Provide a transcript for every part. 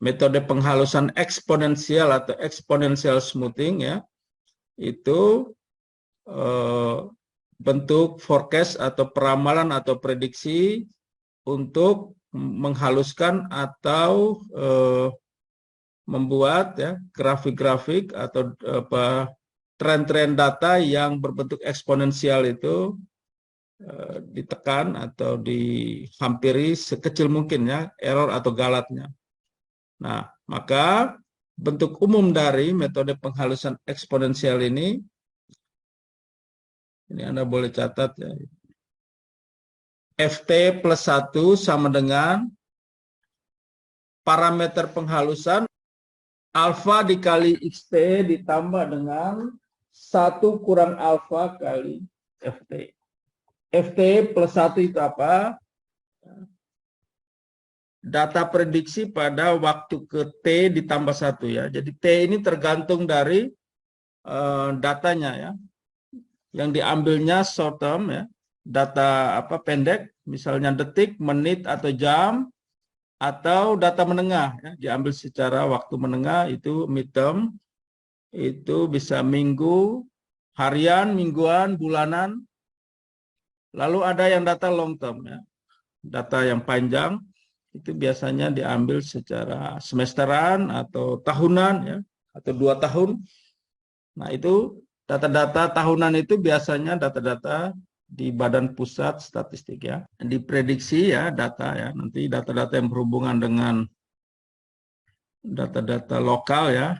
metode penghalusan eksponensial atau exponential smoothing ya, itu bentuk forecast atau peramalan atau prediksi untuk menghaluskan atau membuat ya grafik-grafik atau tren-tren data yang berbentuk eksponensial itu ditekan atau dihampiri sekecil mungkin ya error atau galatnya. Nah, maka bentuk umum dari metode penghalusan eksponensial ini Anda boleh catat ya. FT plus 1 sama dengan parameter penghalusan alfa dikali XT ditambah dengan 1 kurang alfa kali FT. FT plus 1 itu apa? Data prediksi pada waktu ke T ditambah 1 ya. Jadi T ini tergantung dari datanya ya. Yang diambilnya short term ya. Data pendek, misalnya detik, menit atau jam, atau data menengah ya. Diambil secara waktu menengah itu mid term. Itu bisa minggu, harian, mingguan, bulanan. Lalu ada yang data long term ya. Data yang panjang itu biasanya diambil secara semesteran atau tahunan ya, atau 2 tahun. Nah, itu data-data tahunan itu biasanya data-data di Badan Pusat Statistik ya. Diprediksi ya data ya, nanti data-data yang berhubungan dengan data-data lokal ya.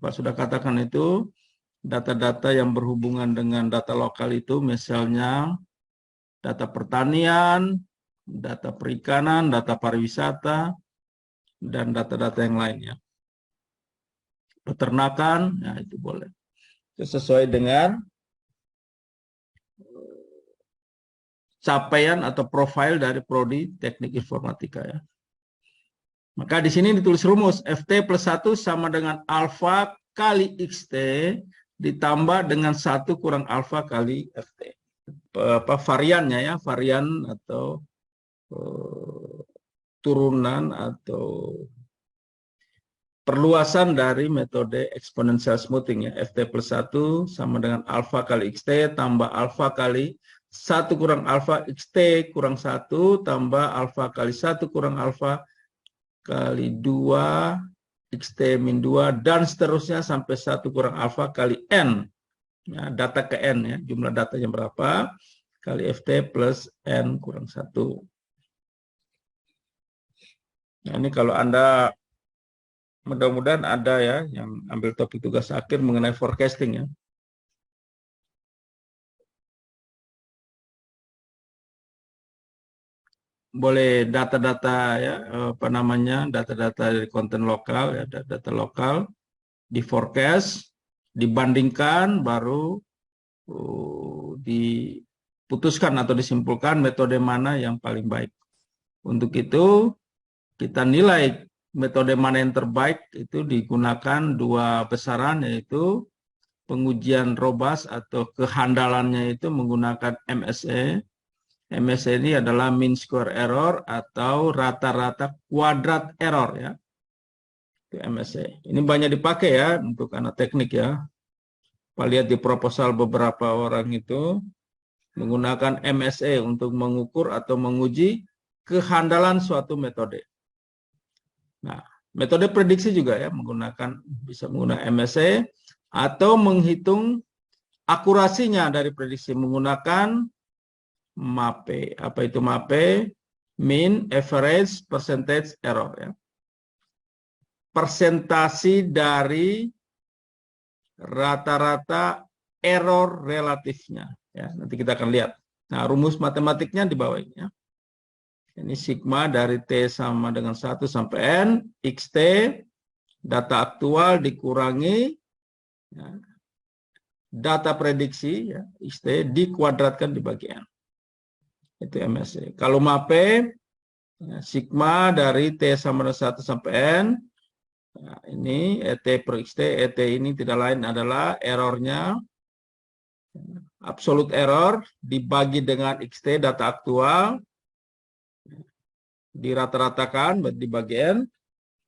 Pak sudah katakan itu data-data yang berhubungan dengan data lokal itu misalnya data pertanian, data perikanan, data pariwisata, dan data-data yang lainnya. Peternakan, ya itu boleh. Itu sesuai dengan capaian atau profil dari prodi teknik informatika ya. Maka di sini ditulis rumus FT plus 1 sama dengan alfa kali XT ditambah dengan 1 kurang alfa kali FT. Variannya ya, varian atau turunan atau perluasan dari metode exponential smoothing ya. FT plus 1 sama dengan alfa kali XT tambah alfa kali 1 kurang alfa XT kurang 1 tambah alfa kali 1 kurang alfa kali 2 XT min 2 dan seterusnya sampai 1 kurang alfa kali N. Ya, data ke N ya, jumlah datanya berapa kali FT plus N kurang 1. Nah, ini kalau Anda mudah-mudahan ada ya yang ambil topik tugas akhir mengenai forecasting ya. Boleh data-data ya data-data dari konten lokal ya, data lokal di forecast, dibandingkan baru diputuskan atau disimpulkan metode mana yang paling baik. Untuk itu kita nilai metode mana yang terbaik itu digunakan 2 besaran, yaitu pengujian robust atau kehandalannya itu menggunakan MSE. MSE ini adalah mean square error atau rata-rata kuadrat error ya. Itu MSE. Ini banyak dipakai ya untuk anak teknik ya. Pak lihat di proposal beberapa orang itu menggunakan MSE untuk mengukur atau menguji kehandalan suatu metode. Nah, metode prediksi juga ya bisa menggunakan MSE atau menghitung akurasinya dari prediksi menggunakan MAPE. Apa itu MAPE? Mean Average Percentage Error ya. Persentasi dari rata-rata error relatifnya ya. Nanti kita akan lihat. Nah, rumus matematiknya di bawah ini ya. Ini sigma dari T sama dengan 1 sampai N, XT, data aktual dikurangi ya, data prediksi, ya, XT, dikuadratkan dibagi N. Itu MSE. Kalau MAPE, ya, sigma dari T sama dengan 1 sampai N, ya, ini ET per XT, ET ini tidak lain adalah errornya, absolute error, dibagi dengan XT, data aktual, dirata-ratakan dibagi N,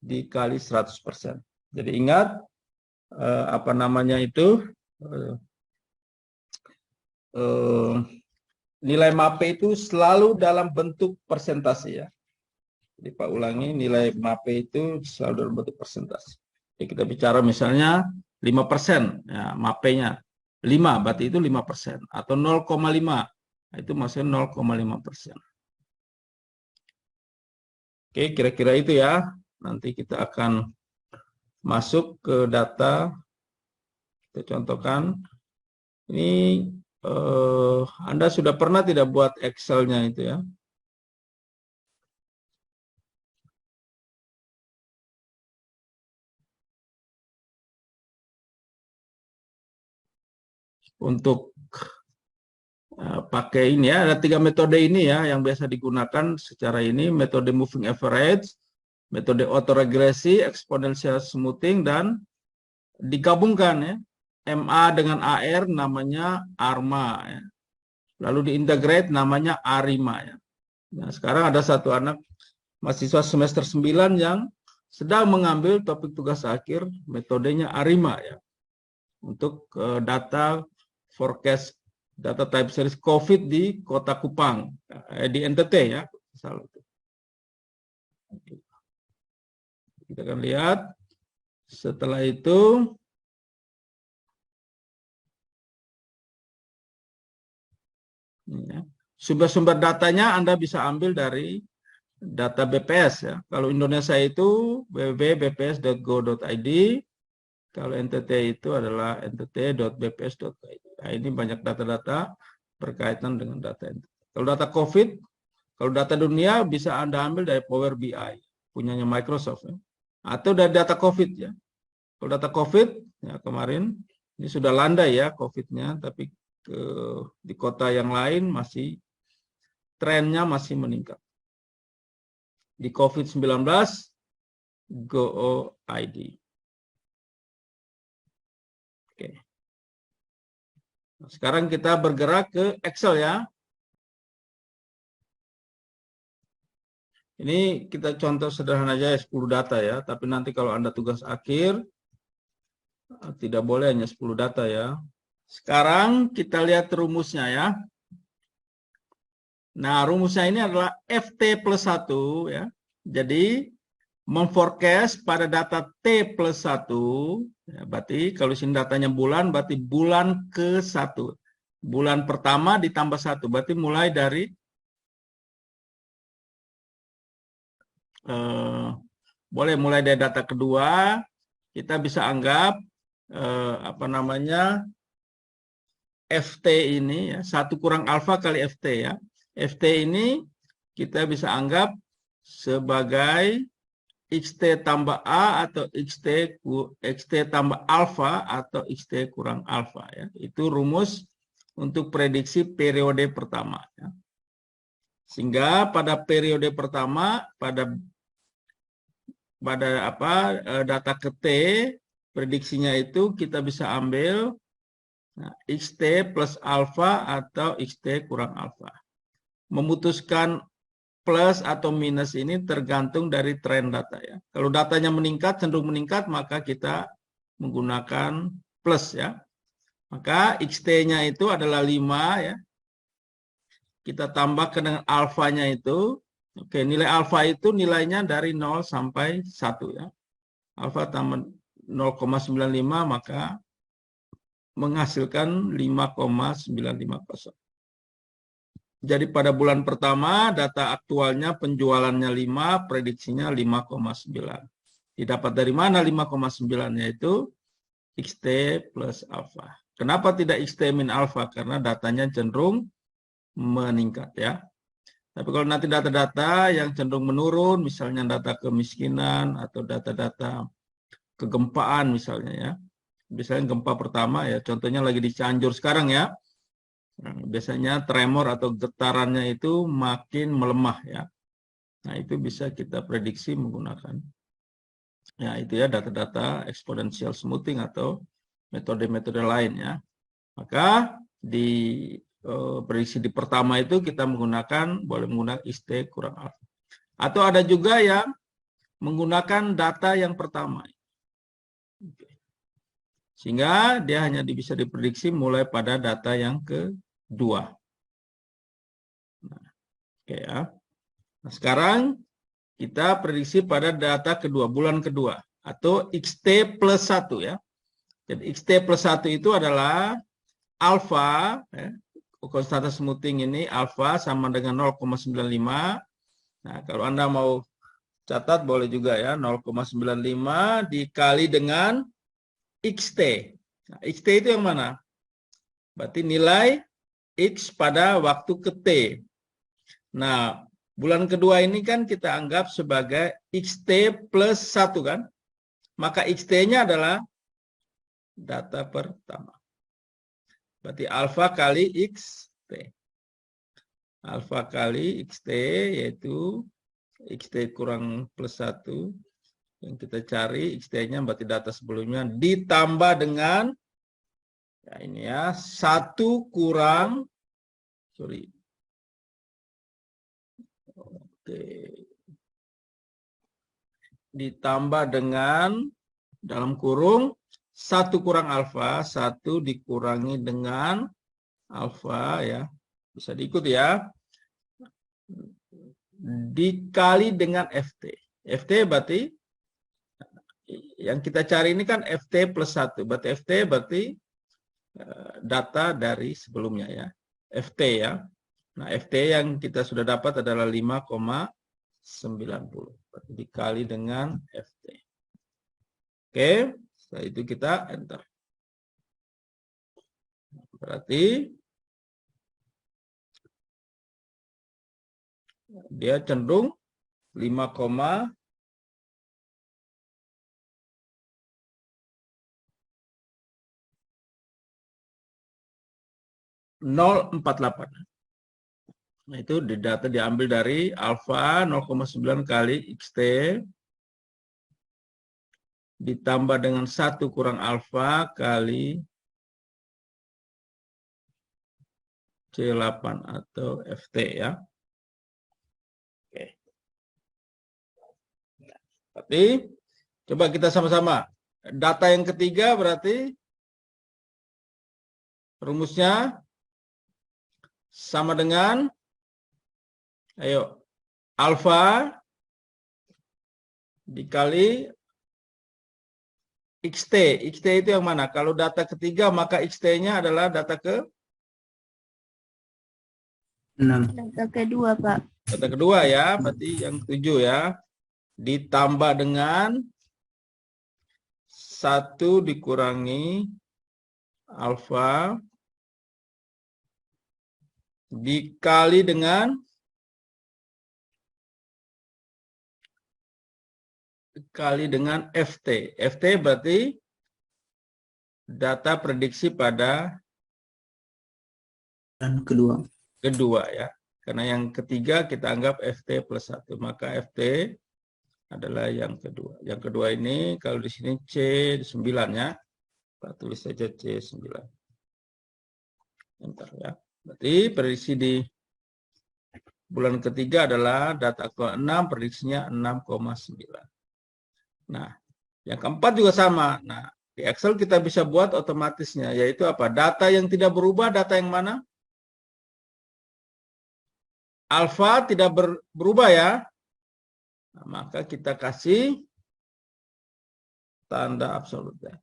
dikali 100%. Jadi ingat, apa namanya itu, nilai MAPE itu selalu dalam bentuk persentase ya. Jadi Pak ulangi, nilai MAPE itu selalu dalam bentuk persentase. Jadi kita bicara misalnya 5%, ya, MAPE-nya 5, berarti itu 5%. Atau 0,5, itu maksudnya 0,5%. Oke, kira-kira itu ya. Nanti kita akan masuk ke data. Kita contohkan. Ini Anda sudah pernah tidak buat Excel-nya itu ya? Untuk pakai ini ya, ada 3 metode ini ya yang biasa digunakan secara ini, metode moving average, metode autoregresi, exponential smoothing, dan digabungkan ya, MA dengan AR namanya ARMA ya. Lalu diintegrate namanya ARIMA ya. Nah, sekarang ada satu anak mahasiswa semester 9 yang sedang mengambil topik tugas akhir metodenya ARIMA ya. Untuk data forecast data type series COVID di Kota Kupang, di NTT ya. Kita akan lihat. Setelah itu sumber-sumber datanya Anda bisa ambil dari data BPS ya. Kalau Indonesia itu www.bps.go.id, kalau NTT itu adalah ntt.bps.id. Nah, ini banyak data-data berkaitan dengan data NTT. Kalau data COVID, kalau data dunia bisa Anda ambil dari Power BI, punyanya Microsoft ya. Atau dari data COVID ya. Kalau data COVID, ya kemarin ini sudah landai ya COVID-nya, tapi di kota yang lain masih trennya masih meningkat. Di COVID-19, Go.id. Oke. Nah, sekarang kita bergerak ke Excel ya. Ini kita contoh sederhana aja 10 data ya, tapi nanti kalau Anda tugas akhir, tidak boleh hanya 10 data ya. Sekarang kita lihat rumusnya ya. Nah, rumusnya ini adalah FT plus 1 ya. Jadi memforecast pada data T plus 1, ya, berarti kalau sini datanya bulan, berarti bulan ke-1. Bulan pertama ditambah 1, berarti mulai dari boleh mulai dari data kedua, kita bisa anggap apa namanya, FT ini ya, 1 kurang alfa kali FT ya. FT ini kita bisa anggap sebagai XT tambah A atau XT tambah alfa atau XT kurang alfa ya. Itu rumus untuk prediksi periode pertama ya. Sehingga pada periode pertama pada data ke T, prediksinya itu kita bisa ambil XT plus alfa atau XT kurang alfa. Memutuskan plus atau minus ini tergantung dari tren data ya. Kalau datanya meningkat, cenderung meningkat, maka kita menggunakan plus ya. Maka XT-nya itu adalah 5 ya. Kita tambahkan dengan alfanya itu. Oke, nilai alfa itu nilainya dari 0 sampai 1 ya. Alfa tambah 0,95 maka menghasilkan 5,950. Jadi pada bulan pertama data aktualnya penjualannya 5, prediksinya 5,9. Didapat dari mana 5,9-nya itu? XT plus alfa. Kenapa tidak XT min alfa? Karena datanya cenderung meningkat ya. Tapi kalau nanti data-data yang cenderung menurun, misalnya data kemiskinan atau data-data kegempaan misalnya ya. Misalnya gempa pertama ya, contohnya lagi di Cianjur sekarang ya. Nah, biasanya tremor atau getarannya itu makin melemah ya. Nah, itu bisa kita prediksi menggunakan ya itu ya data-data exponential smoothing atau metode-metode lain ya. Maka di prediksi di pertama itu kita boleh menggunakan XT kurang alfa. Atau ada juga yang menggunakan data yang pertama. Sehingga dia hanya bisa diprediksi mulai pada data yang kedua. Nah, oke ya. Nah, sekarang kita prediksi pada data kedua, bulan kedua. Atau XT plus 1 ya. Jadi XT plus 1 itu adalah alfa, ya, konstanta smoothing ini alfa sama dengan 0,95. Nah, kalau Anda mau catat boleh juga ya, 0,95 dikali dengan XT. Nah, XT itu yang mana? Berarti nilai X pada waktu ke T. Nah, bulan kedua ini kan kita anggap sebagai XT plus 1 kan? Maka XT-nya adalah data pertama. Berarti alfa kali XT. Alfa kali XT yaitu XT kurang plus 1. Yang kita cari XT-nya berarti data sebelumnya ditambah dengan ya ini ya 1 kurang ditambah dengan dalam kurung 1 kurang alfa, 1 dikurangi dengan alfa ya. Bisa diikuti ya. Dikali dengan FT. FT berarti yang kita cari ini kan FT plus 1. Berarti FT berarti data dari sebelumnya ya. FT ya. Nah, FT yang kita sudah dapat adalah 5,90. Berarti dikali dengan FT. Oke, setelah itu kita enter. Berarti dia cenderung 5,048. Nah, itu data diambil dari alfa 0,9 kali XT ditambah dengan 1 kurang alfa kali C8 atau FT ya. Oke. Tapi coba kita sama-sama. Data yang ketiga berarti rumusnya sama dengan alfa dikali XT. XT itu yang mana? Kalau data ketiga maka XT-nya adalah data ke 6. Data kedua, Pak. Data kedua ya, berarti yang 7 ya. Ditambah dengan 1 dikurangi alfa dikali dengan FT. FT berarti data prediksi pada Dan kedua. ya. Karena yang ketiga kita anggap FT plus 1. Maka FT adalah yang kedua. Yang kedua ini kalau di sini C9 ya. Kita tulis saja C9. Enter ya. Berarti prediksi di bulan ketiga adalah data ke-6, prediksinya 6,9. Nah, yang keempat juga sama. Nah, di Excel kita bisa buat otomatisnya, yaitu apa? Data yang tidak berubah, data yang mana? Alfa tidak berubah ya. Nah, maka kita kasih tanda absolut ya.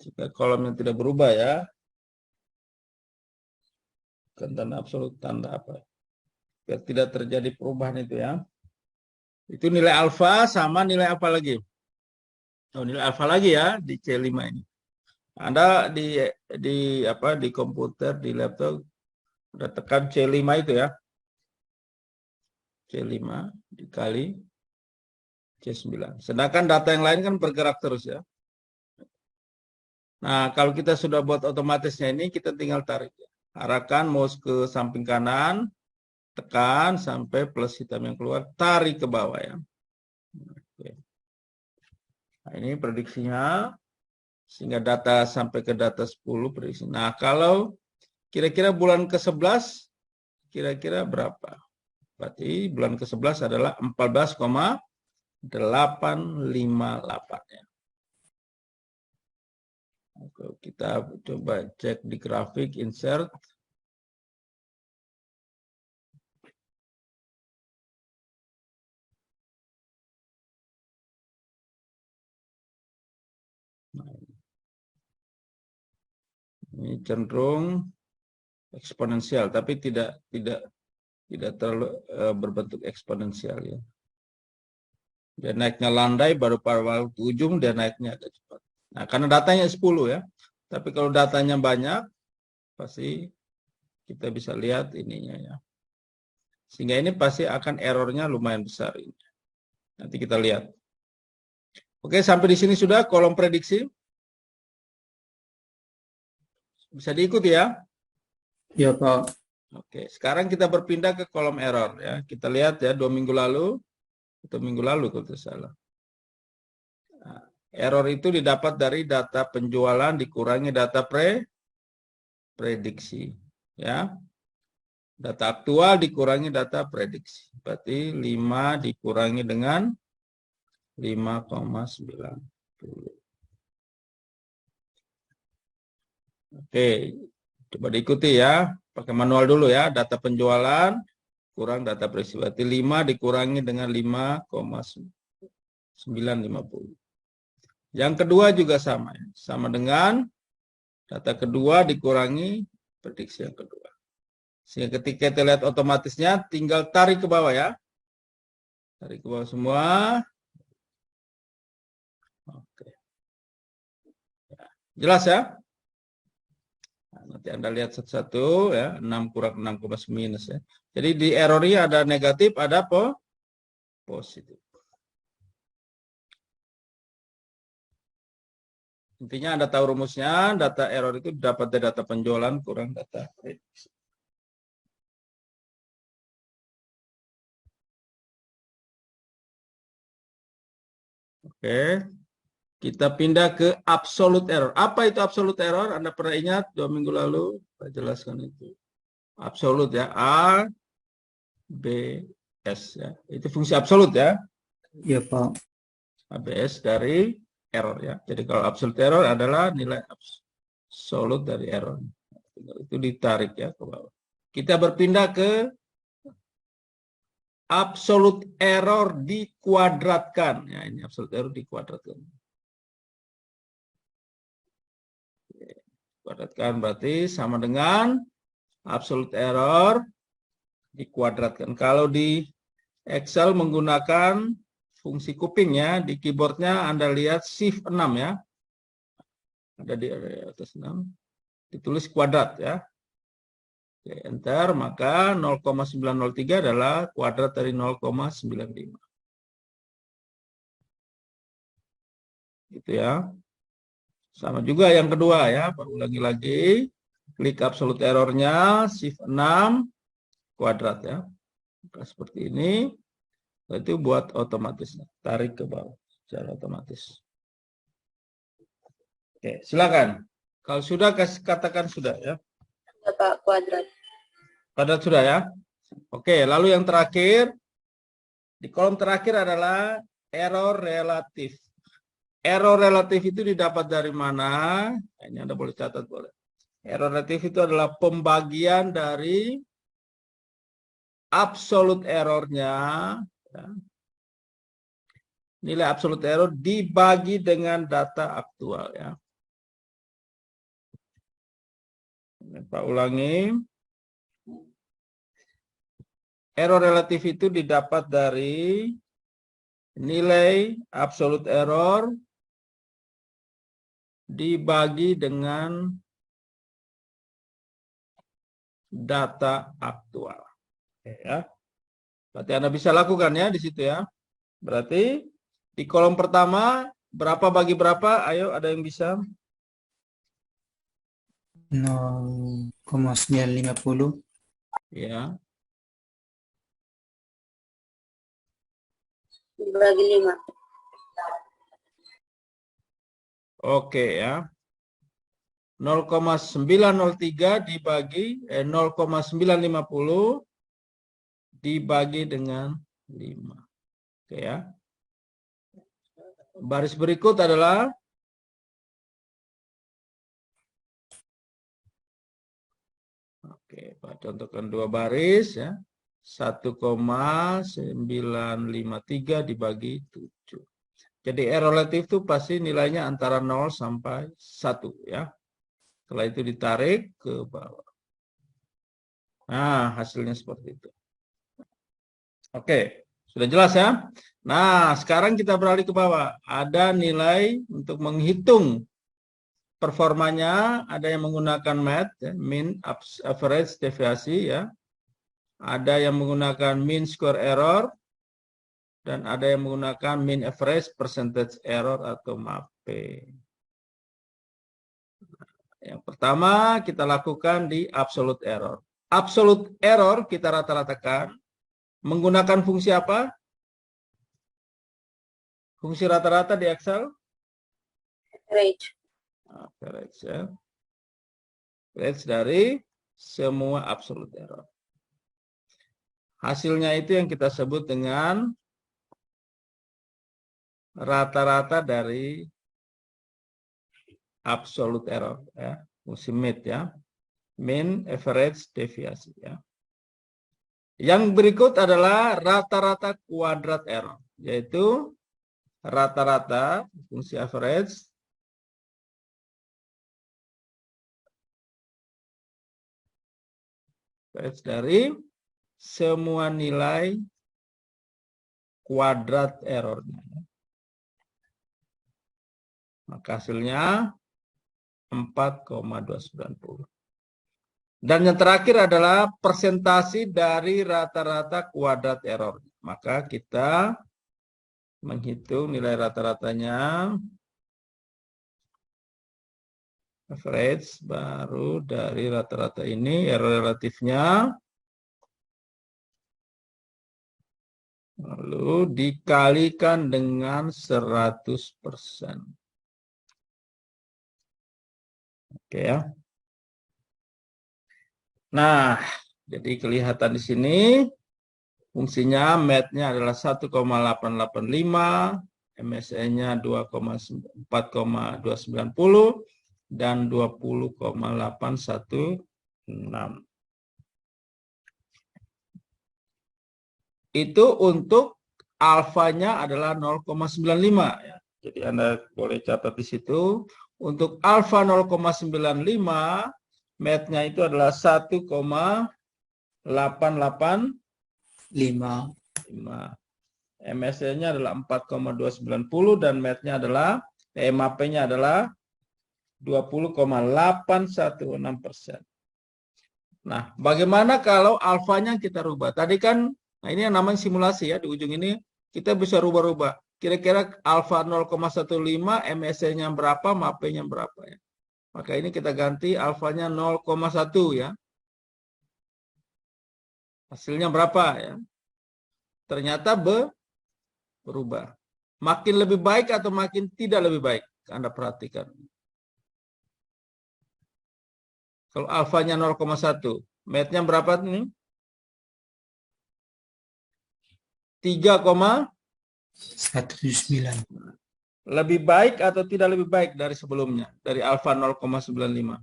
Jika kolom yang tidak berubah ya, kan tanda absolut, tanda apa? Biar tidak terjadi perubahan itu ya. Itu nilai alfa sama nilai apa lagi? Oh, nilai alfa lagi ya di C5 ini. Anda di komputer, di laptop udah tekan C5 itu ya. C5 dikali C9. Sedangkan data yang lain kan bergerak terus ya. Nah, kalau kita sudah buat otomatisnya ini, kita tinggal tarik. Arahkan mouse ke samping kanan, tekan sampai plus hitam yang keluar, tarik ke bawah ya. Oke. Nah, ini prediksinya, sehingga data sampai ke data 10 prediksi. Nah, kalau kira-kira bulan ke-11, kira-kira berapa? Berarti bulan ke-11 adalah 14,858 ya. Oke, kita coba cek di grafik insert. Ini cenderung eksponensial, tapi tidak terlalu berbentuk eksponensial ya. Dia naiknya landai, baru pada waktu ujung dia naiknya agak cepat. Nah, karena datanya 10 ya. Tapi kalau datanya banyak, pasti kita bisa lihat ininya ya. Sehingga ini pasti akan errornya lumayan besar ini. Nanti kita lihat. Oke, sampai di sini sudah kolom prediksi. Bisa diikuti ya? Ya, Pak. Oke, sekarang kita berpindah ke kolom error ya. Kita lihat ya 2 minggu lalu atau minggu lalu kalau tidak salah. Nah, error itu didapat dari data penjualan dikurangi data prediksi ya. Data aktual dikurangi data prediksi. Berarti 5 dikurangi dengan 5,90. Oke, coba diikuti ya. Pakai manual dulu ya. Data penjualan kurang data prediksi. Berarti 5 dikurangi dengan 5,950. Yang kedua juga sama ya. Sama dengan data kedua dikurangi prediksi yang kedua. Sehingga ketika kita lihat otomatisnya tinggal tarik ke bawah ya. Tarik ke bawah semua. Oke. Jelas ya? Nah, nanti Anda lihat satu-satu ya. 6 kurang 6, minus ya. Jadi di errornya ada negatif, ada positif. Intinya Anda tahu rumusnya, data error itu dapat dari data penjualan kurang data prediksi. Oke, kita pindah ke absolute error. Apa itu absolute error? Anda pernah ingat 2 minggu lalu? Saya jelaskan itu. Absolute ya, A, B, S ya. Itu fungsi absolut ya. Ya, Pak. ABS dari error ya. Jadi kalau absolute error adalah nilai absolut dari error. Itu ditarik ya ke bawah. Kita berpindah ke absolute error dikuadratkan. Ya, ini absolute error dikuadratkan. Kuadratkan berarti sama dengan absolute error dikuadratkan. Kalau di Excel menggunakan fungsi kuping ya, di keyboardnya Anda lihat shift 6 ya. Ada di atas 6. Ditulis kuadrat ya. Oke, enter, maka 0,903 adalah kuadrat dari 0,95. Gitu ya. Sama juga yang kedua ya, ulangi lagi. Klik absolute errornya, shift 6, kuadrat ya. Maka seperti ini, itu buat otomatis. Tarik ke bawah secara otomatis. Oke, silakan. Kalau sudah, katakan sudah ya. Ya, Pak, kuadrat. Kuadrat sudah ya. Oke, lalu yang terakhir, di kolom terakhir adalah error relatif. Error relatif itu didapat dari mana? Ini Anda boleh catat boleh. Error relatif itu adalah pembagian dari absolute errornya. Ya. Nilai absolute error dibagi dengan data aktual ya. Pak ulangi. Error relatif itu didapat dari nilai absolute error dibagi dengan data aktual. Ya. Berarti Anda bisa lakukan ya di situ ya. Berarti di kolom pertama berapa bagi berapa? Ayo ada yang bisa? 0,950. Ya. Dibagi 5. Oke ya. 0,903 dibagi 0,950 dibagi dengan 5. Oke ya. Baris berikut adalah oke, Pak contohkan dua baris ya. 1,953 dibagi 7. Jadi R relatif itu pasti nilainya antara 0 sampai 1 ya. Setelah itu ditarik ke bawah. Nah, hasilnya seperti itu. Oke, sudah jelas ya. Nah, sekarang kita beralih ke bawah. Ada nilai untuk menghitung performanya, ada yang menggunakan MAT, ya, mean average deviasi ya. Ada yang menggunakan mean square error dan ada yang menggunakan mean average percentage error atau MAPE. Yang pertama kita lakukan di absolute error. Absolute error kita rata-ratakan menggunakan fungsi apa? Fungsi rata-rata di Excel? Average. Average ya. Average dari semua absolute error. Hasilnya itu yang kita sebut dengan rata-rata dari absolute error ya, fungsi MAT ya, mean average deviasi ya. Yang berikut adalah rata-rata kuadrat error, yaitu rata-rata fungsi average dari semua nilai kuadrat errornya. Maka hasilnya 4,290. Dan yang terakhir adalah persentase dari rata-rata kuadrat error. Maka kita menghitung nilai rata-ratanya. Average baru dari rata-rata ini, error relatifnya. Lalu dikalikan dengan 100%. Oke ya. Nah, jadi kelihatan di sini fungsinya MAT-nya adalah 1,885, MSE-nya 4,290 dan 20,816. Itu untuk alfanya adalah 0,95 ya. Jadi Anda boleh catat di situ. Untuk alfa 0,95, MAT-nya itu adalah 1,885. MSE-nya adalah 4,290 dan MAT-nya adalah MAP-nya adalah 20,816%. Nah, bagaimana kalau alfanya kita rubah? Tadi kan, nah ini yang namanya simulasi ya, di ujung ini kita bisa rubah-rubah. Kira-kira alfa 0,15, MSE-nya berapa, MAP-nya berapa ya. Maka ini kita ganti alfanya 0,1 ya. Hasilnya berapa ya? Ternyata berubah. Makin lebih baik atau makin tidak lebih baik? Anda perhatikan. Kalau alfanya 0,1, MAT-nya berapa nih? 1,19. Lebih baik atau tidak lebih baik dari sebelumnya? Dari alfa 0,95.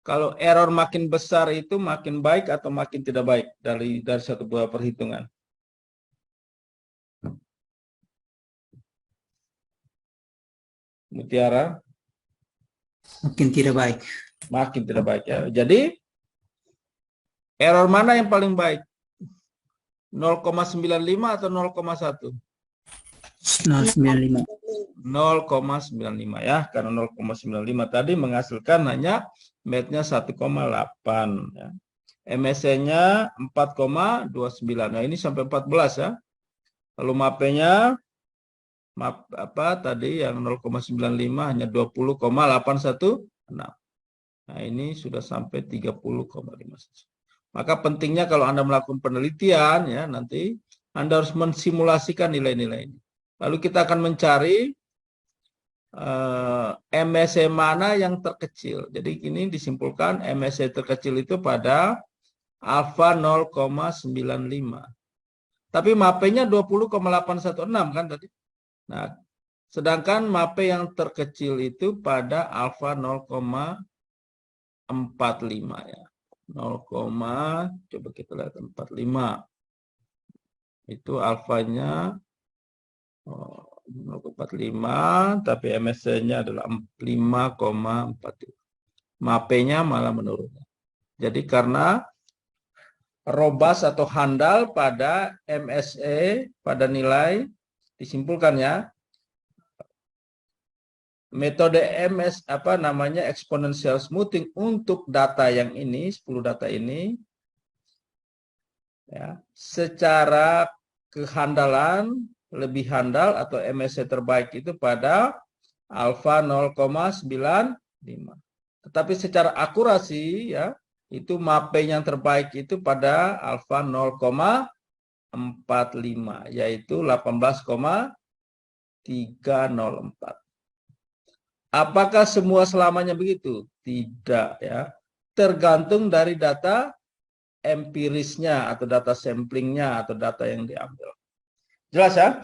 Kalau error makin besar itu makin baik atau makin tidak baik dari satu buah perhitungan? Mutiara? Makin tidak baik. Makin tidak baik ya. Jadi error mana yang paling baik? 0,95 atau 0,1? 0,95. 0,95 ya. Karena 0,95 tadi menghasilkan hanya MAT-nya 1,8 ya. MSE-nya 4,29. Nah, ini sampai 14 ya. Lalu MAP-nya apa tadi yang 0,95 hanya 20,816. Nah, ini sudah sampai 30,5. Maka pentingnya kalau Anda melakukan penelitian ya nanti Anda harus mensimulasikan nilai-nilai ini. Lalu kita akan mencari MSE mana yang terkecil. Jadi ini disimpulkan MSE terkecil itu pada alfa 0,95. Tapi MAPE-nya 20,816 kan tadi. Nah, sedangkan MAPE yang terkecil itu pada alfa 0,45 ya. 0, coba kita lihat 45. Itu alfanya 0,45, tapi MSC-nya adalah 5,4. MAPE-nya malah menurun. Jadi karena robust atau handal pada MSE pada nilai, disimpulkan ya, metode exponential smoothing untuk data yang ini, 10 data ini, ya, secara kehandalan lebih handal atau MSE terbaik itu pada alfa 0,95. Tetapi secara akurasi ya, itu MAPE yang terbaik itu pada alfa 0,45, yaitu 18,304. Apakah semua selamanya begitu? Tidak ya. Tergantung dari data empirisnya atau data samplingnya atau data yang diambil. Jelas ya?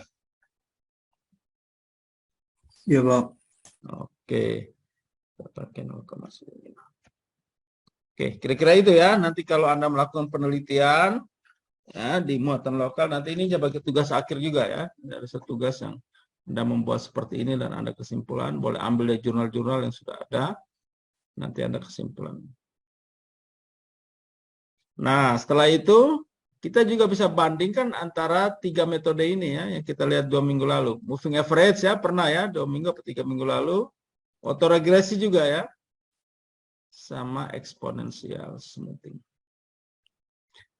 Ya, Pak. Oke. Kita pakai 0,5. Oke, kira-kira itu ya. Nanti kalau Anda melakukan penelitian ya, di muatan lokal, nanti ini sebagai tugas akhir juga ya. Ada satu tugas yang Anda membuat seperti ini dan Anda kesimpulan. Boleh ambil dari jurnal-jurnal yang sudah ada. Nanti Anda kesimpulan. Nah, setelah itu kita juga bisa bandingkan antara 3 metode ini ya, yang kita lihat 2 minggu lalu. Moving average ya, pernah ya, 2 minggu atau 3 minggu lalu. Autoregresi juga ya. Sama exponential smoothing.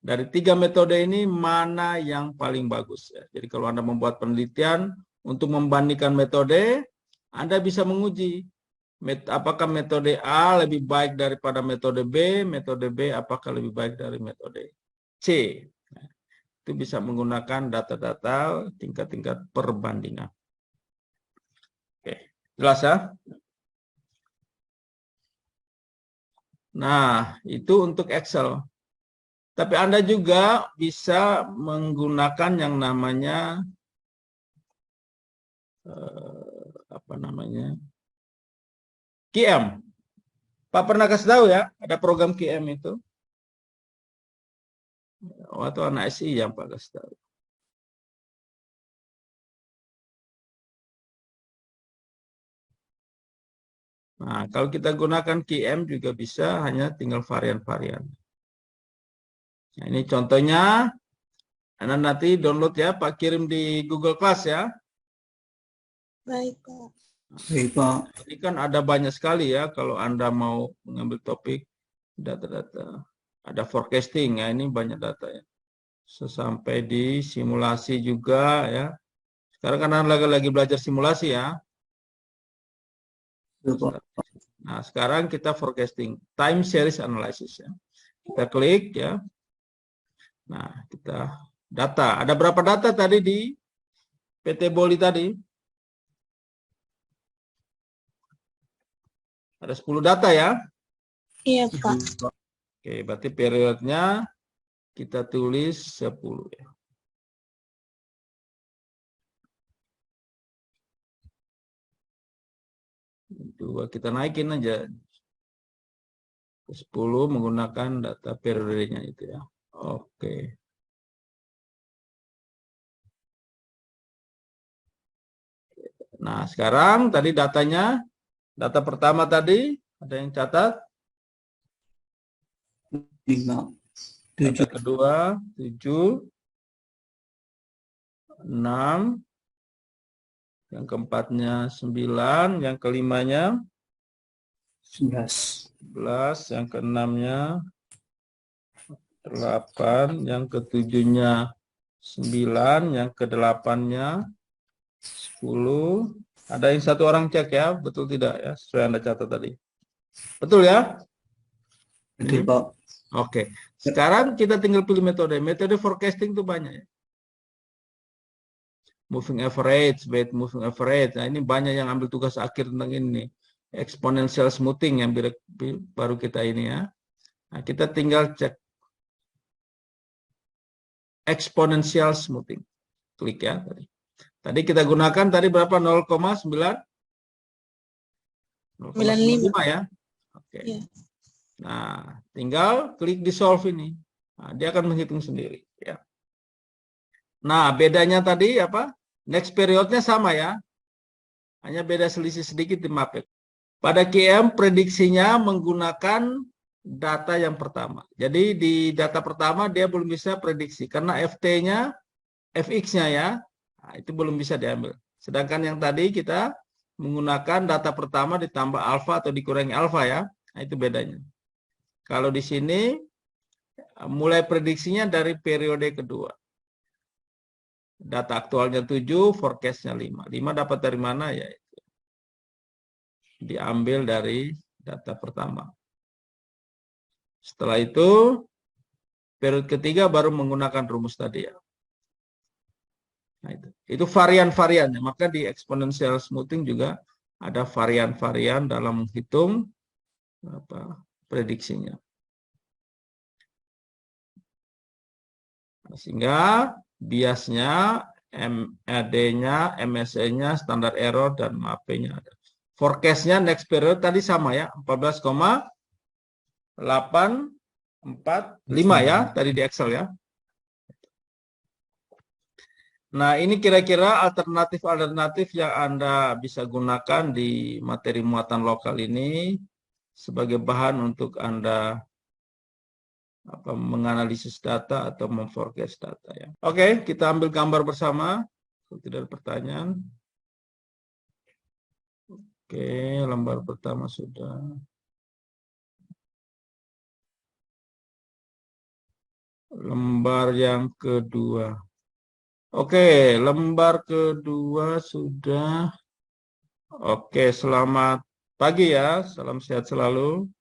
Dari 3 metode ini mana yang paling bagus ya. Jadi kalau Anda membuat penelitian untuk membandingkan metode, Anda bisa menguji apakah metode A lebih baik daripada metode B apakah lebih baik dari metode C. Nah, itu bisa menggunakan data-data tingkat-tingkat perbandingan. Oke, jelas ya? Nah, itu untuk Excel. Tapi Anda juga bisa menggunakan yang namanya QM. Pak pernah kasih tahu ya, ada program QM itu. Waktu anak SI yang Pak kasih tahu. Nah, kalau kita gunakan QM juga bisa, hanya tinggal varian-varian. Nah, ini contohnya. Anda nanti download ya, Pak kirim di Google Class ya. Baik, Pak. Baik, Pak. Ini kan ada banyak sekali ya, kalau Anda mau mengambil topik data-data. Ada forecasting ya, ini banyak data ya. Sampai di simulasi juga ya. Sekarang kan Anda lagi belajar simulasi ya. Nah, sekarang kita forecasting, time series analysis ya. Kita klik ya. Nah, kita data. Ada berapa data tadi di PT Boli tadi? Ada 10 data ya. Iya, Pak. Oke, berarti periodenya kita tulis 10 ya. Dua kita naikin aja. 10 menggunakan data periodenya itu ya. Oke. Nah, sekarang tadi datanya, data pertama tadi, ada yang catat? 5, Data 7, kedua, 7, 6, yang keempatnya 9, yang kelimanya 11, 11, yang keenamnya 8, yang ketujuhnya 9, yang kedelapannya 10. Ada yang satu orang cek ya, betul tidak ya, sesuai Anda catat tadi. Betul ya? betul, Pak. Oke. Sekarang kita tinggal pilih metode. Metode forecasting itu banyak ya. moving average, weight moving average. Nah, ini banyak yang ambil tugas akhir tentang ini. Exponential smoothing yang baru kita ini ya. Nah, kita tinggal cek exponential smoothing. Klik ya tadi. Tadi kita gunakan tadi berapa? 0,9? 0,95 ya. Oke. Iya. Nah, tinggal klik di solve ini. Nah, dia akan menghitung sendiri ya. Nah, bedanya tadi apa? Next periodnya sama ya. Hanya beda selisih sedikit di Mapek. Pada QM prediksinya menggunakan data yang pertama. Jadi di data pertama dia belum bisa prediksi karena FT-nya, FX-nya ya, nah, itu belum bisa diambil. Sedangkan yang tadi kita menggunakan data pertama ditambah alfa atau dikurangi alfa ya. Nah, itu bedanya. Kalau di sini mulai prediksinya dari periode kedua. Data aktualnya 7, forecast-nya 5. 5 dapat dari mana ya? Diambil dari data pertama. Setelah itu, periode ketiga baru menggunakan rumus tadi ya. Nah, itu varian-variannya. Maka di exponential smoothing juga ada varian-varian dalam menghitung prediksinya. Sehingga biasnya MAD-nya, MSE-nya, standar error, dan MAP-nya ada. Forecast-nya next period tadi sama ya, 14,845 ya, tadi di Excel ya. Nah, ini kira-kira alternatif-alternatif yang Anda bisa gunakan di materi muatan lokal ini sebagai bahan untuk Anda menganalisis data atau memforecast data ya. Oke, kita ambil gambar bersama. Kalau tidak ada pertanyaan. Oke, lembar pertama sudah. Lembar yang kedua. Oke, lembar kedua sudah. Oke, selamat pagi ya. Salam sehat selalu.